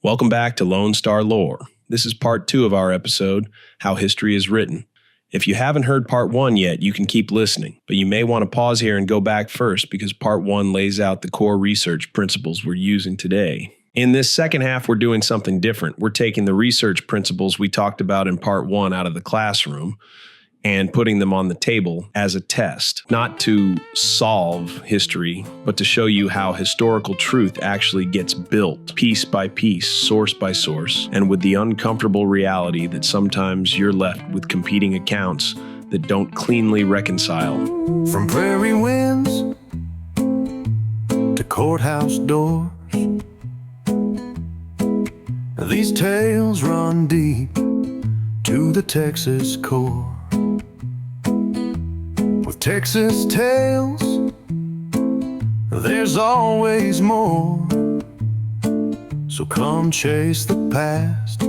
Welcome back to Lone Star Lore. This is part 2 of our episode, How History is Written. If you haven't heard part 1 yet, you can keep listening, but you may want to pause here and go back first because part 1 lays out the core research principles we're using today. In this second half, we're doing something different. We're taking the research principles we talked about in part 1 out of the classroom and putting them on the table as a test, not to solve history, but to show you how historical truth actually gets built piece by piece, source by source, and with the uncomfortable reality that sometimes you're left with competing accounts that don't cleanly reconcile. From prairie winds to courthouse doors, these tales run deep to the Texas core. With Texas tales, there's always more. So come chase the past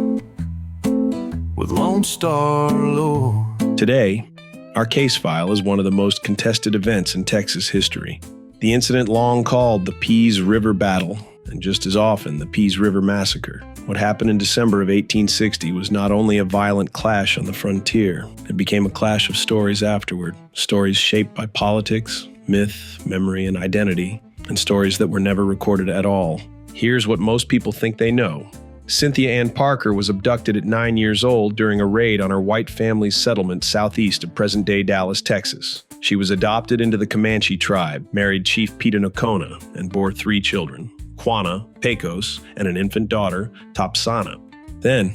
with Lone Star Lore. Today, our case file is one of the most contested events in Texas history. The incident long called the Pease River Battle, and just as often, the Pease River Massacre. What happened in December of 1860 was not only a violent clash on the frontier, it became a clash of stories afterward. Stories shaped by politics, myth, memory, and identity, and stories that were never recorded at all. Here's what most people think they know. Cynthia Ann Parker was abducted at 9 years old during a raid on her white family's settlement southeast of present-day Dallas, Texas. She was adopted into the Comanche tribe, married Chief Pete Nocona, and bore 3 children. Juana, Pecos, and an infant daughter, Topsana. Then,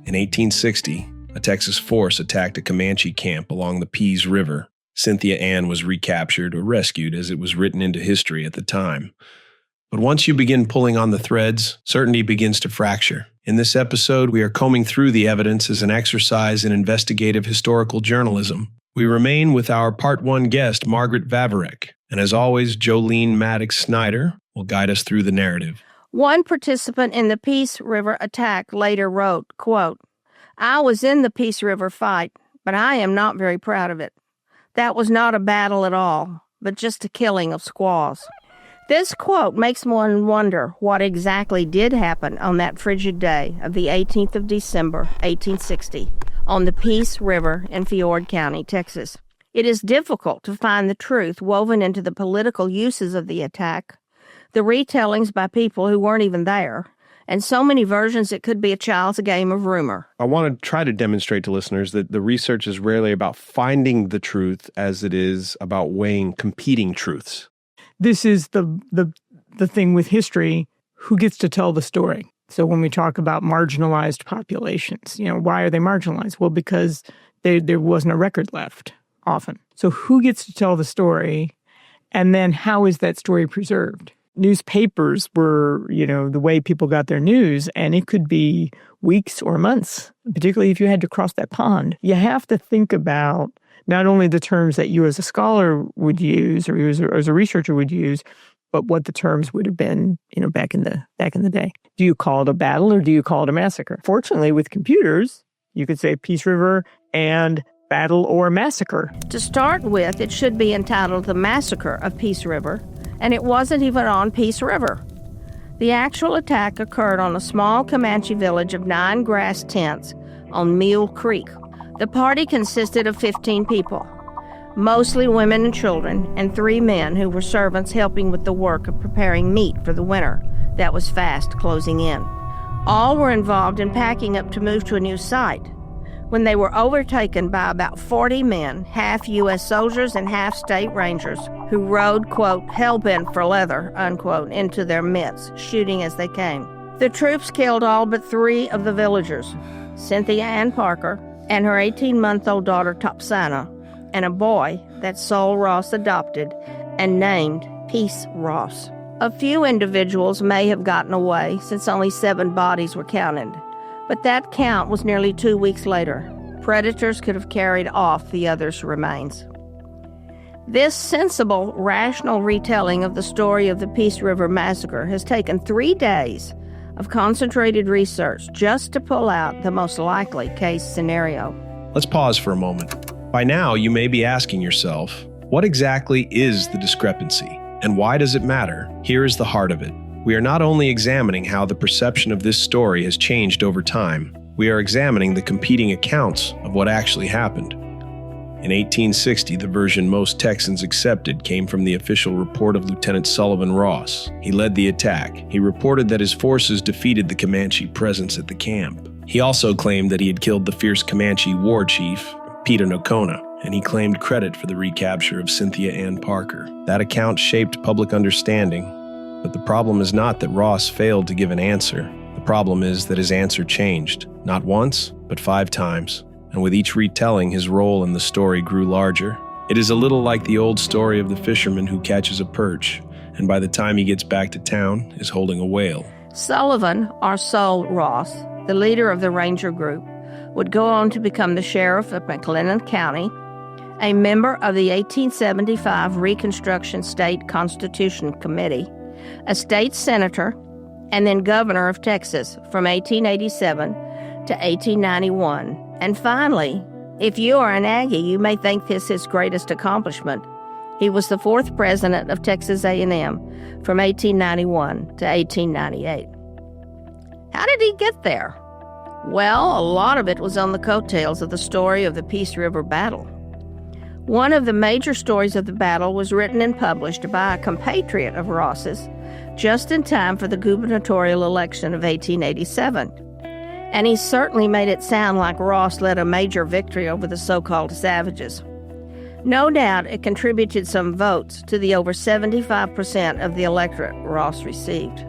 in 1860, a Texas force attacked a Comanche camp along the Pease River. Cynthia Ann was recaptured or rescued as it was written into history at the time. But once you begin pulling on the threads, certainty begins to fracture. In this episode, we are combing through the evidence as an exercise in investigative historical journalism. We remain with our Part 1 guest, Margaret Vavrek, and as always, Joleene Maddox Snider will guide us through the narrative. One participant in the Pease River attack later wrote, quote, "I was in the Pease River fight, but I am not very proud of it. That was not a battle at all, but just a killing of squaws." This quote makes one wonder what exactly did happen on that frigid day of the 18th of December, 1860, on the Pease River in Fiord County, Texas. It is difficult to find the truth woven into the political uses of the attack, the retellings by people who weren't even there, and so many versions it could be a child's game of rumor. I want to try to demonstrate to listeners that the research is rarely about finding the truth as it is about weighing competing truths. This is the thing with history, who gets to tell the story. So when we talk about marginalized populations, why are they marginalized? Well, because there wasn't a record left often. So who gets to tell the story? And then how is that story preserved? Newspapers were, the way people got their news, and it could be weeks or months, particularly if you had to cross that pond. You have to think about not only the terms that you as a scholar would use or you as a researcher would use, but what the terms would have been, back in the day. Do you call it a battle or do you call it a massacre? Fortunately, with computers, you could say Pease River and battle or massacre. To start with, it should be entitled The Massacre of Pease River, and it wasn't even on Pease River. The actual attack occurred on a small Comanche village of 9 grass tents on Mule Creek. The party consisted of 15 people, mostly women and children, and 3 men who were servants helping with the work of preparing meat for the winter that was fast closing in. All were involved in packing up to move to a new site when they were overtaken by about 40 men, half U.S. soldiers and half state rangers, who rode, quote, hell-bent for leather, unquote, into their midst, shooting as they came. The troops killed all but 3 of the villagers, Cynthia Ann Parker and her 18-month-old daughter Topsana, and a boy that Sol Ross adopted and named Peace Ross. A few individuals may have gotten away since only 7 bodies were counted, but that count was nearly 2 weeks later. Predators could have carried off the others' remains. This sensible, rational retelling of the story of the Pease River Massacre has taken 3 days of concentrated research just to pull out the most likely case scenario. Let's pause for a moment. By now, you may be asking yourself, what exactly is the discrepancy? And why does it matter? Here is the heart of it. We are not only examining how the perception of this story has changed over time, we are examining the competing accounts of what actually happened. In 1860, the version most Texans accepted came from the official report of Lieutenant Sullivan Ross. He led the attack. He reported that his forces defeated the Comanche presence at the camp. He also claimed that he had killed the fierce Comanche war chief, Peter Nocona, and he claimed credit for the recapture of Cynthia Ann Parker. That account shaped public understanding, but the problem is not that Ross failed to give an answer. The problem is that his answer changed, not once, but 5 times. And with each retelling, his role in the story grew larger. It is a little like the old story of the fisherman who catches a perch, and by the time he gets back to town, is holding a whale. Sullivan, or Sol Ross, the leader of the Ranger group, would go on to become the sheriff of McLennan County, a member of the 1875 Reconstruction State Constitution Committee, a state senator, and then governor of Texas from 1887 to 1891. And finally, if you are an Aggie, you may think this his greatest accomplishment. He was the 4th president of Texas A&M from 1891 to 1898. How did he get there? Well, a lot of it was on the coattails of the story of the Pease River Battle. One of the major stories of the battle was written and published by a compatriot of Ross's just in time for the gubernatorial election of 1887. And he certainly made it sound like Ross led a major victory over the so-called savages. No doubt it contributed some votes to the over 75% of the electorate Ross received.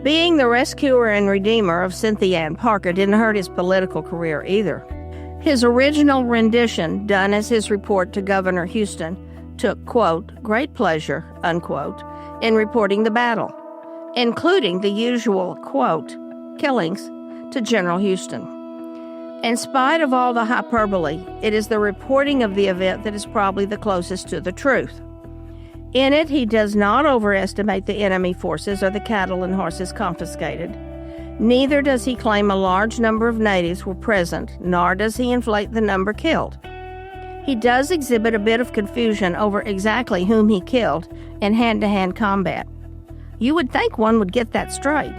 Being the rescuer and redeemer of Cynthia Ann Parker didn't hurt his political career either. His original rendition, done as his report to Governor Houston, took, quote, great pleasure, unquote, in reporting the battle, including the usual, quote, killings to General Houston. In spite of all the hyperbole, it is the reporting of the event that is probably the closest to the truth. In it, he does not overestimate the enemy forces or the cattle and horses confiscated. Neither does he claim a large number of natives were present, nor does he inflate the number killed. He does exhibit a bit of confusion over exactly whom he killed in hand-to-hand combat. You would think one would get that straight.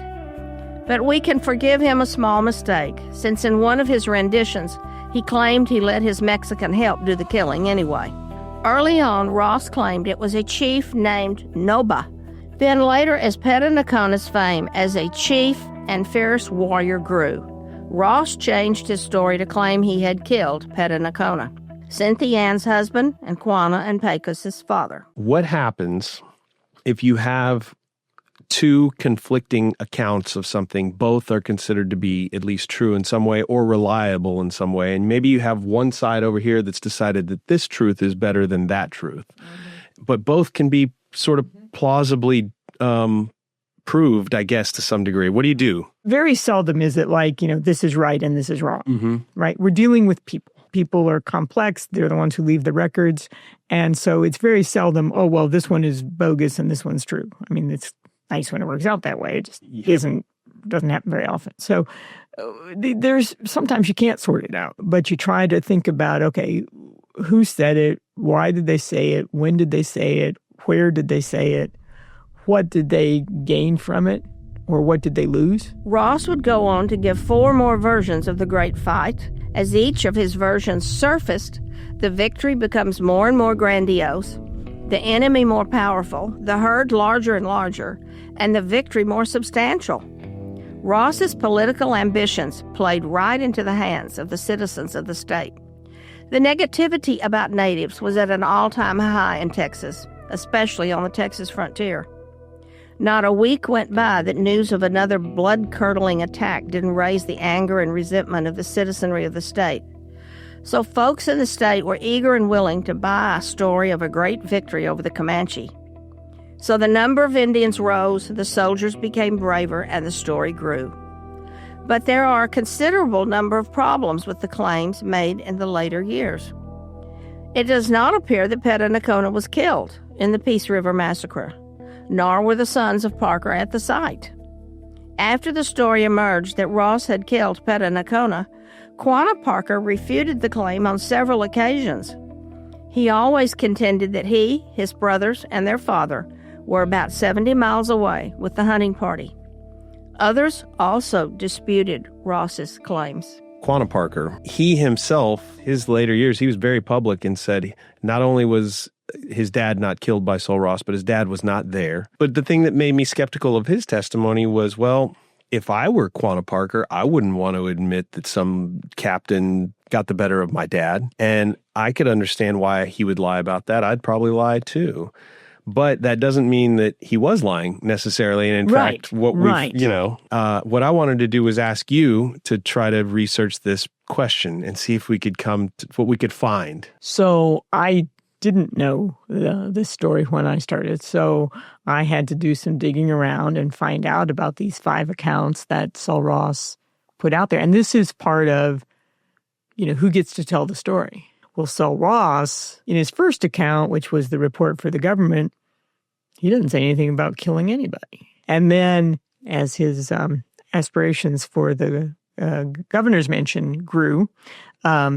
But we can forgive him a small mistake, since in one of his renditions, he claimed he let his Mexican help do the killing anyway. Early on, Ross claimed it was a chief named Noba. Then later, as Petanacona's fame as a chief and fierce warrior grew, Ross changed his story to claim he had killed Petanacona, Cynthia Ann's husband and Quanah and Pecos's father. What happens if you have 2 conflicting accounts of something? Both are considered to be at least true in some way or reliable in some way, and maybe you have one side over here that's decided that this truth is better than that truth, but both can be sort of plausibly proved, I guess, to some degree. What do you do? Very seldom is it like, this is right and this is wrong, right? We're dealing with people. People are complex. They're the ones who leave the records, and so it's very seldom, oh, well, this one is bogus and this one's true. I mean, it's nice when it works out that way. It just doesn't happen very often. So there's sometimes you can't sort it out, but you try to think about, okay, who said it? Why did they say it? When did they say it? Where did they say it? What did they gain from it? Or what did they lose? Ross would go on to give 4 more versions of the Great Fight. As each of his versions surfaced, the victory becomes more and more grandiose, the enemy more powerful, the herd larger and larger, and the victory more substantial. Ross's political ambitions played right into the hands of the citizens of the state. The negativity about natives was at an all-time high in Texas, especially on the Texas frontier. Not a week went by that news of another blood-curdling attack didn't raise the anger and resentment of the citizenry of the state. So folks in the state were eager and willing to buy a story of a great victory over the Comanche. So the number of Indians rose, the soldiers became braver, and the story grew. But there are a considerable number of problems with the claims made in the later years. It does not appear that Petanacona was killed in the Pease River Massacre, nor were the sons of Parker at the site. After the story emerged that Ross had killed Petanacona, Quanah Parker refuted the claim on several occasions. He always contended that he, his brothers, and their father were about 70 miles away with the hunting party. Others also disputed Ross's claims. Quanah Parker, he himself, his later years, he was very public and said not only was his dad not killed by Sul Ross, but his dad was not there. But the thing that made me skeptical of his testimony was, well, if I were Quanah Parker, I wouldn't want to admit that some captain got the better of my dad. And I could understand why he would lie about that. I'd probably lie too. But that doesn't mean that he was lying necessarily. And in fact, what what I wanted to do was ask you to try to research this question and see if we could come to what we could find. So I didn't know this story when I started. So I had to do some digging around and find out about these 5 accounts that Sul Ross put out there. And this is part of, who gets to tell the story. Well, Sul Ross, in his first account, which was the report for the government, he doesn't say anything about killing anybody. And then as his aspirations for the governor's mansion grew,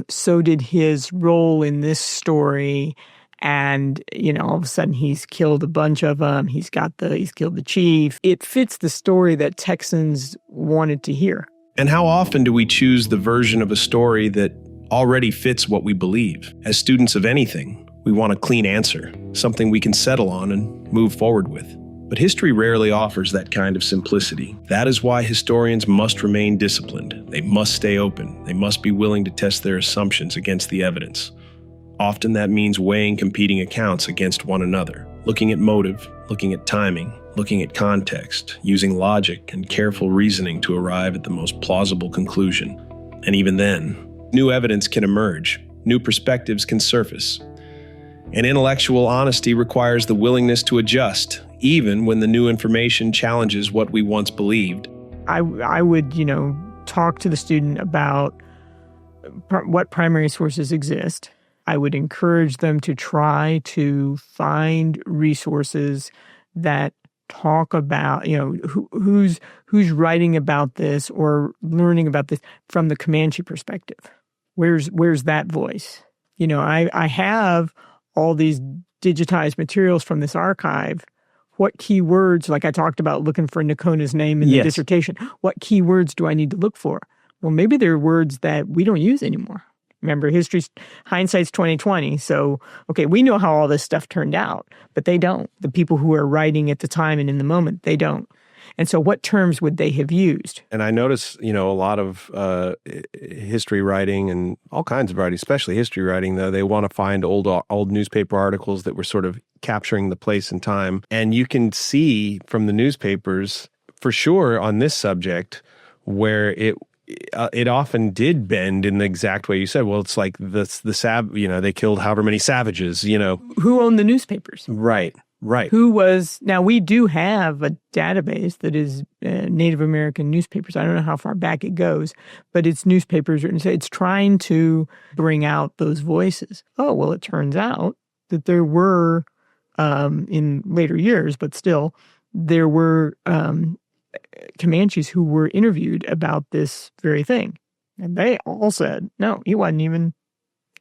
so did his role in this story. And, all of a sudden he's killed a bunch of them. He's killed the chief. It fits the story that Texans wanted to hear. And how often do we choose the version of a story that already fits what we believe? As students of anything, we want a clean answer, something we can settle on and move forward with. But history rarely offers that kind of simplicity. That is why historians must remain disciplined. They must stay open. They must be willing to test their assumptions against the evidence. Often that means weighing competing accounts against one another, looking at motive, looking at timing, looking at context, using logic and careful reasoning to arrive at the most plausible conclusion. And even then, new evidence can emerge, new perspectives can surface. And intellectual honesty requires the willingness to adjust, even when the new information challenges what we once believed. I would, talk to the student about what primary sources exist. I would encourage them to try to find resources that talk about, who's writing about this or learning about this from the Comanche perspective. Where's that voice? I have all these digitized materials from this archive. What keywords, like I talked about looking for Nakona's name in the dissertation, what keywords do I need to look for? Well, maybe they're words that we don't use anymore. Remember, hindsight's 2020. So, okay, we know how all this stuff turned out, but they don't. The people who are writing at the time and in the moment, they don't. And so what terms would they have used? And I notice, a lot of history writing and all kinds of writing, especially history writing, though, they want to find old newspaper articles that were sort of capturing the place and time. And you can see from the newspapers, for sure, on this subject, where it often did bend in the exact way you said. Well, it's like they killed however many savages, Who owned the newspapers? Right. Now we do have a database that is Native American newspapers. I don't know how far back it goes, but it's newspapers, and it's trying to bring out those voices. Oh, well, it turns out that there were, in later years, but still, there were Comanches who were interviewed about this very thing. And they all said, no, he wasn't even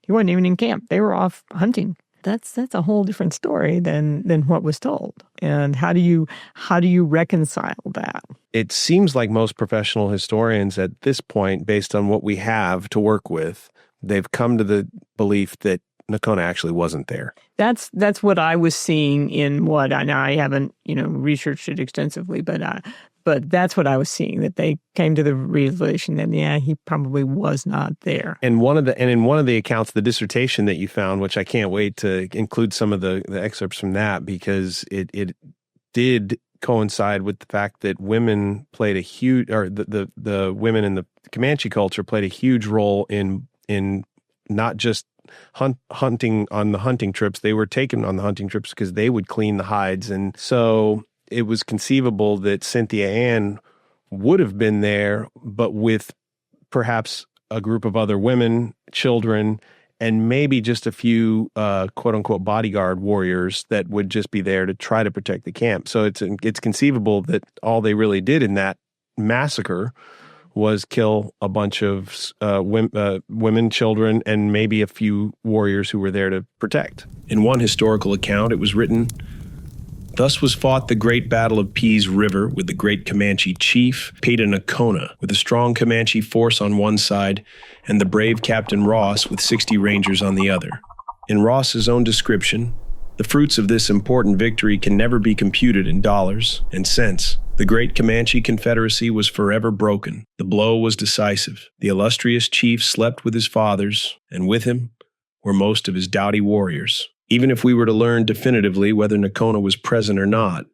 in camp. They were off hunting. That's a whole different story than what was told. And how do you reconcile that? It seems like most professional historians at this point, based on what we have to work with, they've come to the belief that Nakona actually wasn't there. That's what I was seeing in what I haven't researched it extensively, but that's what I was seeing, that they came to the realization that he probably was not there. And in one of the accounts, the dissertation that you found, which I can't wait to include some of the excerpts from that, because it did coincide with the fact that women played the women in the Comanche culture played a huge role in not just hunting on the hunting trips. They were taken on the hunting trips because they would clean the hides. And so it was conceivable that Cynthia Ann would have been there, but with perhaps a group of other women, children, and maybe just a few quote unquote bodyguard warriors that would just be there to try to protect the camp. So it's conceivable that all they really did in that massacre was kill a bunch of women, children, and maybe a few warriors who were there to protect. In one historical account, it was written, Thus was fought the great Battle of Pease River with the great Comanche chief, Nakona, with a strong Comanche force on one side and the brave Captain Ross with 60 Rangers on the other. In Ross's own description, the fruits of this important victory can never be computed in dollars and cents. The great Comanche Confederacy was forever broken. The blow was decisive. The illustrious chief slept with his fathers, and with him were most of his doughty warriors. Even if we were to learn definitively whether Nakona was present or not,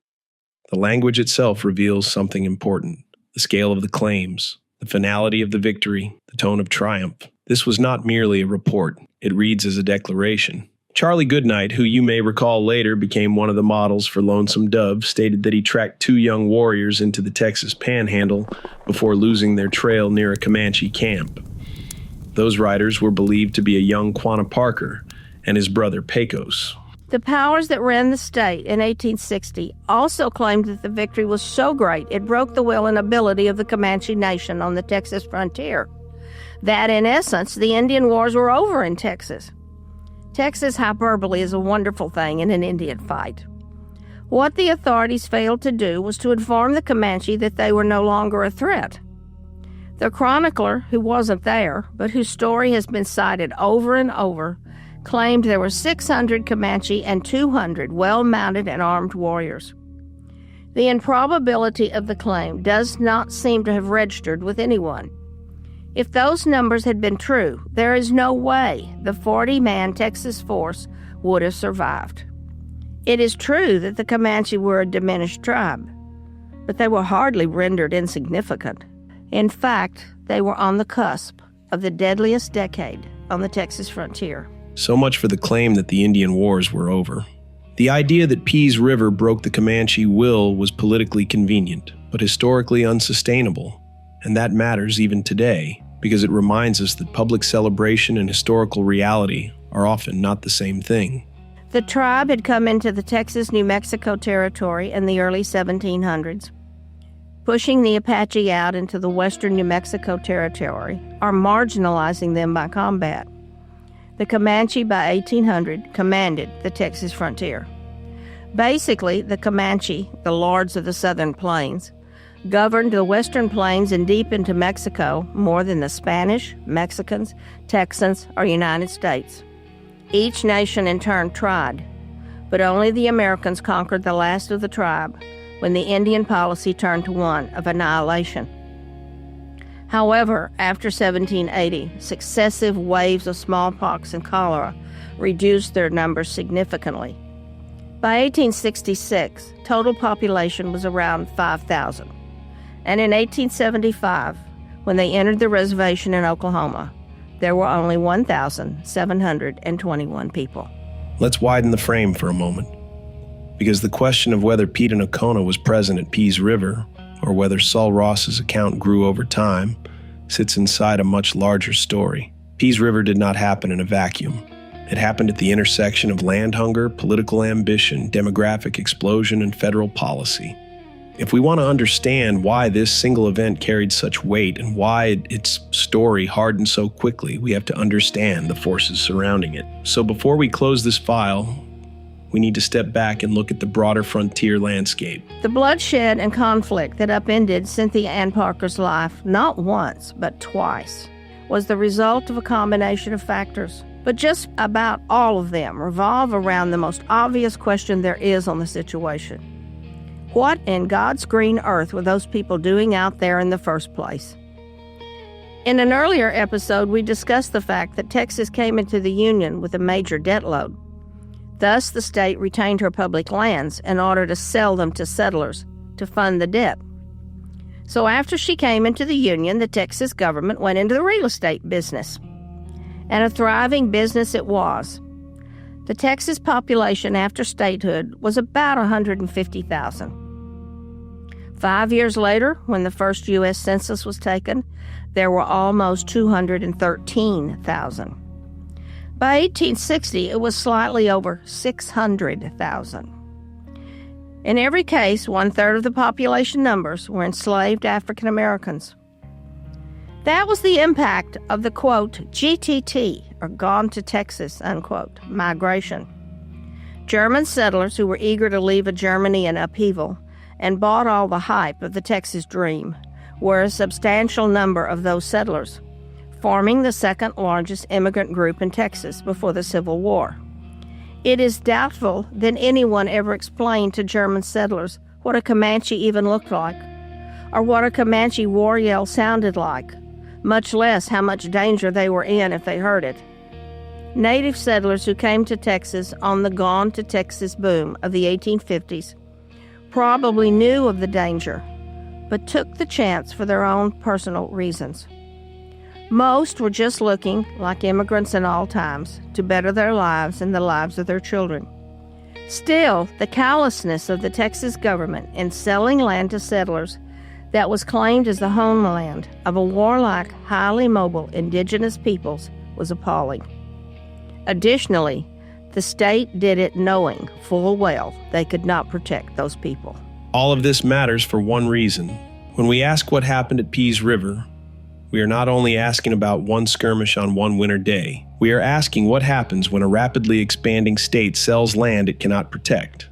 the language itself reveals something important. The scale of the claims, the finality of the victory, the tone of triumph. This was not merely a report. It reads as a declaration. Charlie Goodnight, who you may recall later became one of the models for Lonesome Dove, stated that he tracked 2 young warriors into the Texas Panhandle before losing their trail near a Comanche camp. Those riders were believed to be a young Quanah Parker and his brother Pecos. The powers that ran the state in 1860 also claimed that the victory was so great it broke the will and ability of the Comanche Nation on the Texas frontier. That, in essence, the Indian Wars were over in Texas. Texas hyperbole is a wonderful thing in an Indian fight. What the authorities failed to do was to inform the Comanche that they were no longer a threat. The chronicler, who wasn't there, but whose story has been cited over and over, claimed there were 600 Comanche and 200 well-mounted and armed warriors. The improbability of the claim does not seem to have registered with anyone. If those numbers had been true, there is no way the 40-man Texas force would have survived. It is true that the Comanche were a diminished tribe, but they were hardly rendered insignificant. In fact, they were on the cusp of the deadliest decade on the Texas frontier. So much for the claim that the Indian Wars were over. The idea that Pease River broke the Comanche will was politically convenient, but historically unsustainable. And that matters even today, because it reminds us that public celebration and historical reality are often not the same thing. The tribe had come into the Texas-New Mexico territory in the early 1700s, pushing the Apache out into the western New Mexico territory, or marginalizing them by combat. The Comanche, by 1800, commanded the Texas frontier. Basically, the Comanche, the lords of the southern plains, governed the western plains and deep into Mexico more than the Spanish, Mexicans, Texans, or United States. Each nation in turn tried, but only the Americans conquered the last of the tribe when the Indian policy turned to one of annihilation. However, after 1780, successive waves of smallpox and cholera reduced their numbers significantly. By 1866, total population was around 5,000. And in 1875, when they entered the reservation in Oklahoma, there were only 1,721 people. Let's widen the frame for a moment, because the question of whether Nakona was present at Pease River, or whether Sul Ross's account grew over time, sits inside a much larger story. Pease River did not happen in a vacuum. It happened at the intersection of land hunger, political ambition, demographic explosion, and federal policy. If we want to understand why this single event carried such weight and why its story hardened so quickly, we have to understand the forces surrounding it. So before we close this file, we need to step back and look at the broader frontier landscape. The bloodshed and conflict that upended Cynthia Ann Parker's life, not once, but twice, was the result of a combination of factors. But just about all of them revolve around the most obvious question there is on the situation. What in God's green earth were those people doing out there in the first place? In an earlier episode, we discussed the fact that Texas came into the Union with a major debt load. Thus, the state retained her public lands in order to sell them to settlers to fund the debt. So after she came into the Union, the Texas government went into the real estate business. And a thriving business it was. The Texas population after statehood was about 150,000. 5 years later, when the first U.S. Census was taken, there were almost 213,000. By 1860, it was slightly over 600,000. In every case, 1/3 of the population numbers were enslaved African Americans. That was the impact of the, quote, GTT, or Gone to Texas, unquote, migration. German settlers who were eager to leave a Germany in upheaval and bought all the hype of the Texas dream were a substantial number of those settlers, forming the second largest immigrant group in Texas before the Civil War. It is doubtful that anyone ever explained to German settlers what a Comanche even looked like, or what a Comanche war yell sounded like, much less how much danger they were in if they heard it. Native settlers who came to Texas on the Gone to Texas boom of the 1850s probably knew of the danger, but took the chance for their own personal reasons. Most were just looking, like immigrants in all times, to better their lives and the lives of their children. Still, the callousness of the Texas government in selling land to settlers that was claimed as the homeland of a warlike, highly mobile indigenous peoples was appalling. Additionally, the state did it knowing full well they could not protect those people. All of this matters for one reason. When we ask what happened at Pease River, we are not only asking about one skirmish on one winter day, we are asking what happens when a rapidly expanding state sells land it cannot protect.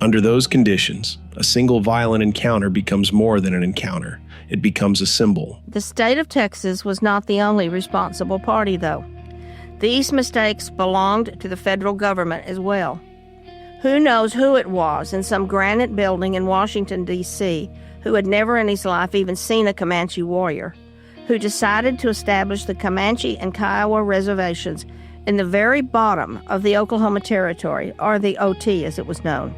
Under those conditions, a single violent encounter becomes more than an encounter. It becomes a symbol. The state of Texas was not the only responsible party, though. These mistakes belonged to the federal government as well. Who knows who it was in some granite building in Washington, D.C., who had never in his life even seen a Comanche warrior, who decided to establish the Comanche and Kiowa reservations in the very bottom of the Oklahoma Territory, or the OT as it was known.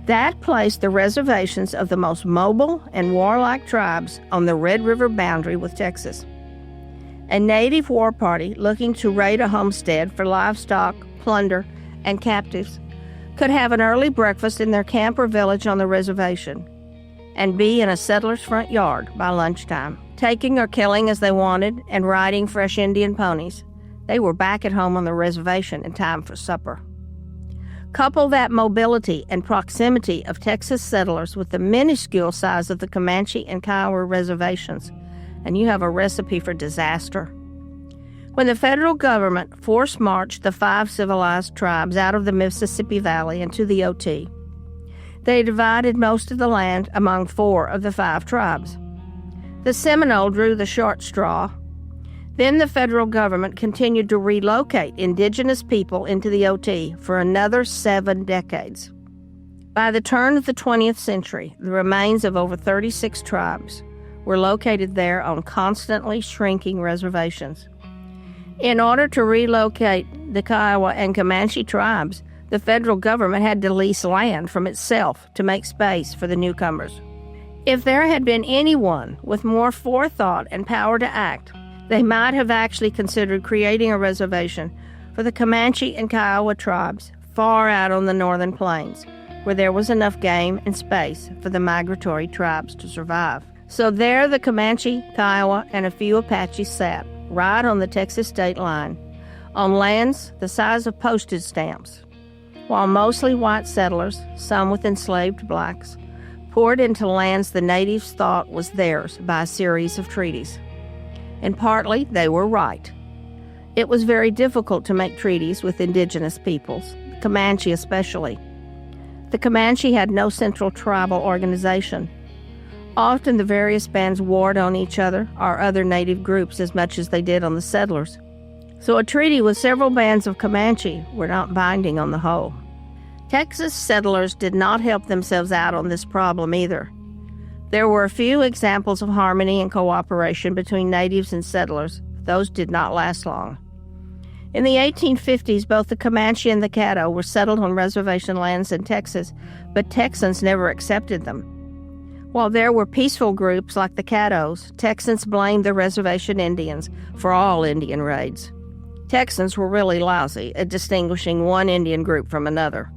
That placed the reservations of the most mobile and warlike tribes on the Red River boundary with Texas. A native war party looking to raid a homestead for livestock, plunder, and captives could have an early breakfast in their camp or village on the reservation and be in a settler's front yard by lunchtime, taking or killing as they wanted and riding fresh Indian ponies. They were back at home on the reservation in time for supper. Couple that mobility and proximity of Texas settlers with the minuscule size of the Comanche and Kiowa reservations, and you have a recipe for disaster. When the federal government force-marched the 5 civilized tribes out of the Mississippi Valley into the OT, they divided most of the land among 4 of the 5 tribes. The Seminole drew the short straw. Then the federal government continued to relocate indigenous people into the OT for another 7 decades. By the turn of the 20th century, the remains of over 36 tribes were located there on constantly shrinking reservations. In order to relocate the Kiowa and Comanche tribes, the federal government had to lease land from itself to make space for the newcomers. If there had been anyone with more forethought and power to act, they might have actually considered creating a reservation for the Comanche and Kiowa tribes far out on the northern plains, where there was enough game and space for the migratory tribes to survive. So there the Comanche, Kiowa, and a few Apaches sat, right on the Texas state line, on lands the size of postage stamps, while mostly white settlers, some with enslaved blacks, poured into lands the natives thought was theirs by a series of treaties. And partly they were right. It was very difficult to make treaties with indigenous peoples, the Comanche especially. The Comanche had no central tribal organization. Often the various bands warred on each other or other native groups as much as they did on the settlers. So a treaty with several bands of Comanche were not binding on the whole. Texas settlers did not help themselves out on this problem either. There were a few examples of harmony and cooperation between natives and settlers, but those did not last long. In the 1850s, both the Comanche and the Caddo were settled on reservation lands in Texas, but Texans never accepted them. While there were peaceful groups like the Caddos, Texans blamed the reservation Indians for all Indian raids. Texans were really lousy at distinguishing one Indian group from another.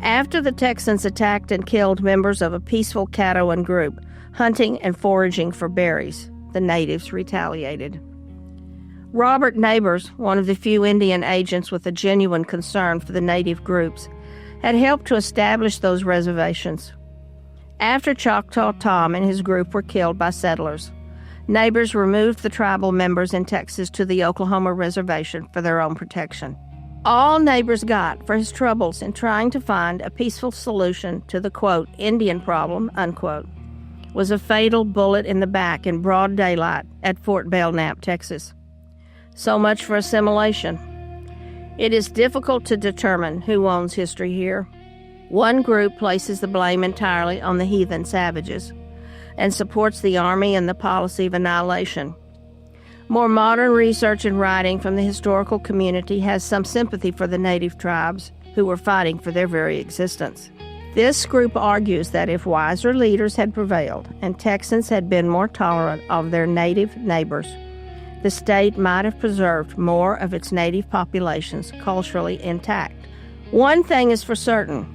After the Texans attacked and killed members of a peaceful Caddoan group, hunting and foraging for berries, the natives retaliated. Robert Neighbors, one of the few Indian agents with a genuine concern for the native groups, had helped to establish those reservations. After Choctaw Tom and his group were killed by settlers, Neighbors removed the tribal members in Texas to the Oklahoma reservation for their own protection. all neighbors got for his troubles in trying to find a peaceful solution to the, quote, Indian problem, unquote, was a fatal bullet in the back in broad daylight at Fort Belknap, Texas. So much for assimilation. It is difficult to determine who owns history here. One group places the blame entirely on the heathen savages and supports the army and the policy of annihilation. More modern research and writing from the historical community has some sympathy for the native tribes who were fighting for their very existence. This group argues that if wiser leaders had prevailed and Texans had been more tolerant of their native neighbors, the state might have preserved more of its native populations culturally intact. One thing is for certain: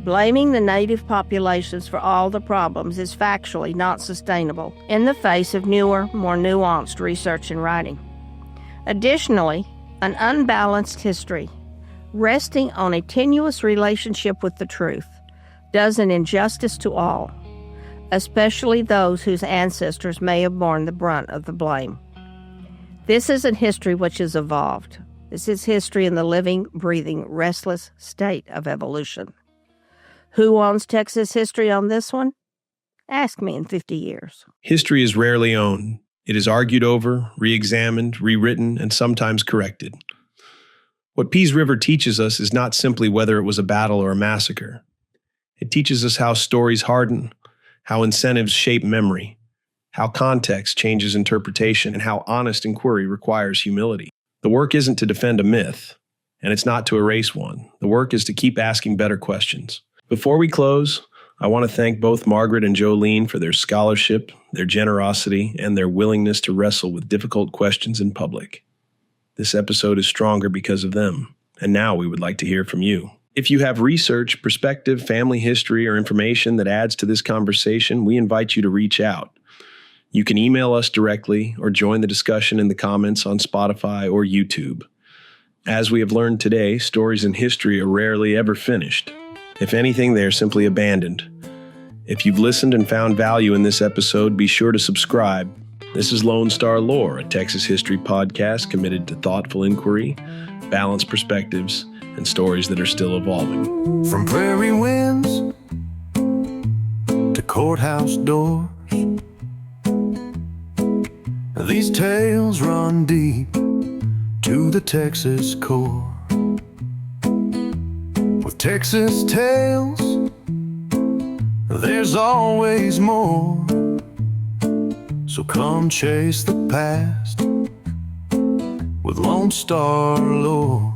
blaming the native populations for all the problems is factually not sustainable in the face of newer, more nuanced research and writing. Additionally, an unbalanced history, resting on a tenuous relationship with the truth, does an injustice to all, especially those whose ancestors may have borne the brunt of the blame. This isn't history which has evolved. This is history in the living, breathing, restless state of evolution. Who owns Texas history on this one? Ask me in 50 years. History is rarely owned. It is argued over, re-examined, rewritten, and sometimes corrected. What Pease River teaches us is not simply whether it was a battle or a massacre. It teaches us how stories harden, how incentives shape memory, how context changes interpretation, and how honest inquiry requires humility. The work isn't to defend a myth, and it's not to erase one. The work is to keep asking better questions. Before we close, I want to thank both Margaret and Joleene for their scholarship, their generosity, and their willingness to wrestle with difficult questions in public. This episode is stronger because of them, and now we would like to hear from you. If you have research, perspective, family history, or information that adds to this conversation, we invite you to reach out. You can email us directly or join the discussion in the comments on Spotify or YouTube. As we have learned today, stories in history are rarely ever finished. If anything, they are simply abandoned. If you've listened and found value in this episode, be sure to subscribe. This is Lone Star Lore, a Texas history podcast committed to thoughtful inquiry, balanced perspectives, and stories that are still evolving. From prairie winds to courthouse doors, these tales run deep to the Texas core. With Texas tales, there's always more. So come chase the past with Lone Star Lore.